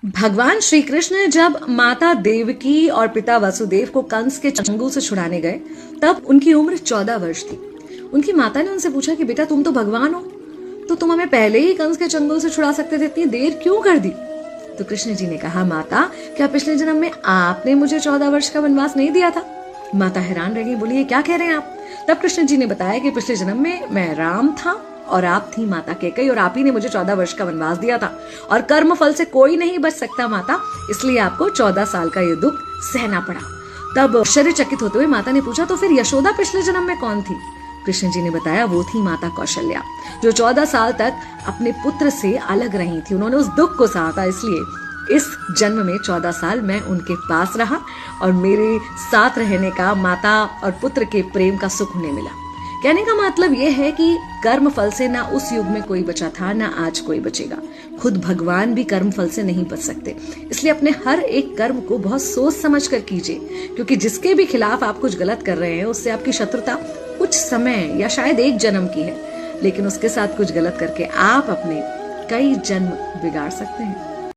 भगवान श्री कृष्ण जब माता देवकी और पिता वसुदेव को कंस के चंगुल से छुड़ाने गए तब उनकी उम्र 14 वर्ष थी। उनकी माता ने उनसे पूछा कि बेटा तुम तो भगवान हो, तो तुम हमें पहले ही कंस के चंगुल से छुड़ा सकते थे, इतनी देर क्यों कर दी? तो कृष्ण जी ने कहा, माता क्या पिछले जन्म में आपने मुझे 14 वर्ष का वनवास नहीं दिया था? माता हैरान रह गई, बोली ये क्या कह रहे हैं आप? तब कृष्ण जी ने बताया कि पिछले जन्म में मैं राम था और आप थी माता कैकेयी और आप ही ने मुझे 14 वर्ष का वनवास दिया था और कर्म फल से कोई नहीं बच सकता माता, इसलिए आपको 14 साल का ये दुख सहना पड़ा। तब आश्चर्यचकित होते हुए माता ने पूछा, तो फिर यशोदा पिछले जन्म में कौन थी? कृष्ण जी ने बताया, वो थी माता कौशल्या, जो 14 साल तक अपने पुत्र से अलग रही थी। उन्होंने उस दुख को सहा था, इसलिए इस जन्म में 14 साल मैं उनके पास रहा और मेरे साथ रहने का माता और पुत्र के प्रेम का सुख उन्हें मिला। कहने का मतलब यह है कि कर्म फल से ना उस युग में कोई बचा था, ना आज कोई बचेगा। खुद भगवान भी कर्म फल से नहीं बच सकते, इसलिए अपने हर एक कर्म को बहुत सोच समझ कर कीजिए, क्योंकि जिसके भी खिलाफ आप कुछ गलत कर रहे हैं उससे आपकी शत्रुता कुछ समय या शायद एक जन्म की है, लेकिन उसके साथ कुछ गलत करके आप अपने कई जन्म बिगाड़ सकते हैं।